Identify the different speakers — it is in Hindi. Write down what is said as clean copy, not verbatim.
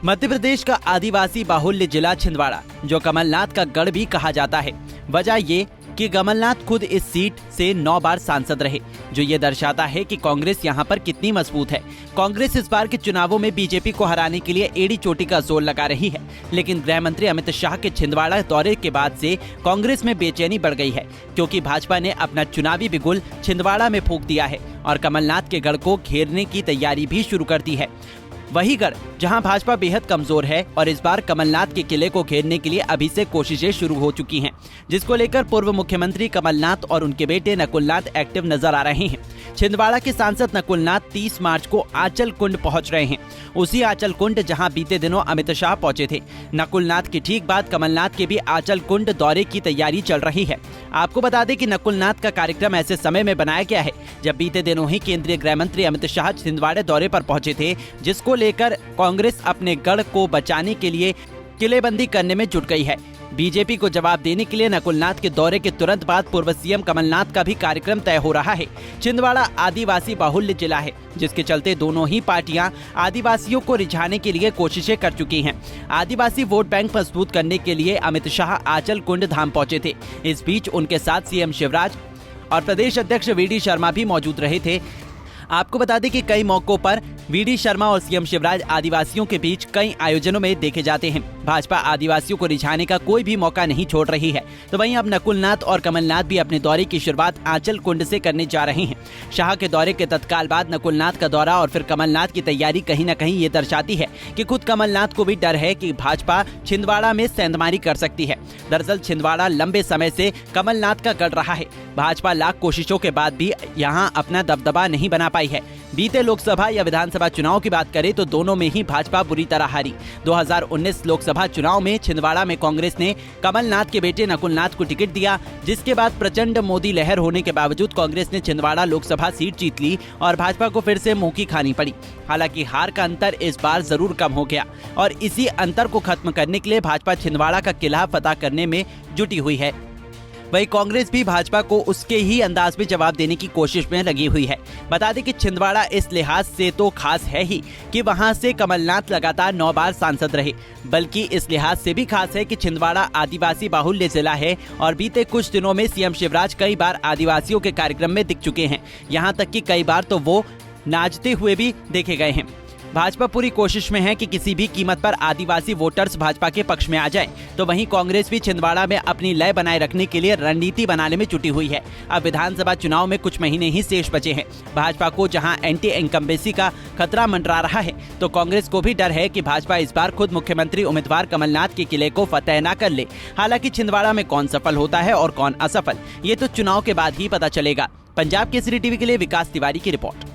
Speaker 1: मध्य प्रदेश का आदिवासी बाहुल्य जिला छिंदवाड़ा, जो कमलनाथ का गढ़ भी कहा जाता है। वजह ये कि कमलनाथ खुद इस सीट से 9 बार सांसद रहे, जो ये दर्शाता है कि कांग्रेस यहाँ पर कितनी मजबूत है। कांग्रेस इस बार के चुनावों में बीजेपी को हराने के लिए एड़ी चोटी का जोर लगा रही है, लेकिन गृह मंत्री अमित शाह के छिंदवाड़ा दौरे के बाद से कांग्रेस में बेचैनी बढ़ गई है, क्योंकि भाजपा ने अपना चुनावी बिगुल छिंदवाड़ा में फूंक दिया है और कमलनाथ के गढ़ को घेरने की तैयारी भी शुरू कर दी है। वही गढ़ जहां भाजपा बेहद कमजोर है और इस बार कमलनाथ के किले को घेरने के लिए अभी से कोशिशें शुरू हो चुकी हैं, जिसको लेकर पूर्व मुख्यमंत्री कमलनाथ और उनके बेटे नकुलनाथ एक्टिव नजर आ रहे हैं। छिंदवाड़ा के सांसद नकुलनाथ 30 मार्च को आंचल कुंड पहुंच रहे हैं, उसी आंचल कुंड जहां बीते दिनों अमित शाह पहुंचे थे। नकुलनाथ के ठीक बाद कमलनाथ के भी आंचल कुंड दौरे की तैयारी चल रही है। आपको बता दें कि नकुलनाथ का कार्यक्रम ऐसे समय में बनाया गया है जब बीते दिनों ही केंद्रीय गृह मंत्री अमित शाह छिंदवाड़ा दौरे पर पहुंचे थे, जिसको लेकर कांग्रेस अपने गढ़ को बचाने के लिए किलेबंदी करने में जुट गई है। बीजेपी को जवाब देने के लिए नकुलनाथ के दौरे के तुरंत बाद पूर्व सीएम कमलनाथ का भी कार्यक्रम तय हो रहा है। छिंदवाड़ा आदिवासी बाहुल्य जिला है, जिसके चलते दोनों ही पार्टियां आदिवासियों को रिझाने के लिए कोशिशें कर चुकी हैं। आदिवासी वोट बैंक मजबूत करने के लिए अमित शाह आंचल कुंड धाम पहुंचे थे। इस बीच उनके साथ सीएम शिवराज और प्रदेश अध्यक्ष वी.डी. शर्मा भी मौजूद रहे थे। आपको बता दें कि कई मौकों पर वी.डी. शर्मा और सीएम शिवराज आदिवासियों के बीच कई आयोजनों में देखे जाते हैं। भाजपा आदिवासियों को रिझाने का कोई भी मौका नहीं छोड़ रही है, तो वहीं अब नकुलनाथ और कमलनाथ भी अपने दौरे की शुरुआत आंचल कुंड से करने जा रहे हैं। शाह के दौरे के तत्काल बाद नकुलनाथ का दौरा और फिर कमलनाथ की तैयारी कहीं न कहीं ये दर्शाती है कि खुद कमलनाथ को भी डर है कि भाजपा छिंदवाड़ा में सेंधमारी कर सकती है। दरअसल छिंदवाड़ा लंबे समय से कमलनाथ का गढ़ रहा है। भाजपा लाख कोशिशों के बाद भी यहाँ अपना दबदबा नहीं बना पाई है। बीते लोकसभा या विधानसभा चुनाव की बात करें तो दोनों में ही भाजपा बुरी तरह हारी। 2019 लोकसभा चुनाव में छिंदवाड़ा में कांग्रेस ने कमलनाथ के बेटे नकुलनाथ को टिकट दिया, जिसके बाद प्रचंड मोदी लहर होने के बावजूद कांग्रेस ने छिंदवाड़ा लोकसभा सीट जीत ली और भाजपा को फिर से मुंह की खानी पड़ी। हालांकि हार का अंतर इस बार जरूर कम हो गया और इसी अंतर को खत्म करने के लिए भाजपा छिंदवाड़ा का किला फतह करने में जुटी हुई है। वही कांग्रेस भी भाजपा को उसके ही अंदाज में जवाब देने की कोशिश में लगी हुई है। बता दें कि छिंदवाड़ा इस लिहाज से तो खास है ही कि वहां से कमलनाथ लगातार 9 बार सांसद रहे, बल्कि इस लिहाज से भी खास है कि छिंदवाड़ा आदिवासी बाहुल्य जिला है और बीते कुछ दिनों में सीएम शिवराज कई बार आदिवासियों के कार्यक्रम में दिख चुके हैं। यहाँ तक कि कई बार तो वो नाचते हुए भी देखे गए हैं। भाजपा पूरी कोशिश में है कि किसी भी कीमत पर आदिवासी वोटर्स भाजपा के पक्ष में आ जाएं, तो वहीं कांग्रेस भी छिंदवाड़ा में अपनी लय बनाए रखने के लिए रणनीति बनाने में जुटी हुई है। अब विधानसभा चुनाव में कुछ महीने ही शेष बचे हैं। भाजपा को जहां एंटी इनकम्बेंसी का खतरा मंडरा रहा है, तो कांग्रेस को भी डर है कि भाजपा इस बार खुद मुख्यमंत्री उम्मीदवार कमलनाथ के किले को फतेह न कर ले। हालांकि छिंदवाड़ा में कौन सफल होता है और कौन असफल, ये तो चुनाव के बाद ही पता चलेगा। पंजाब केसरी टीवी के लिए विकास तिवारी की रिपोर्ट।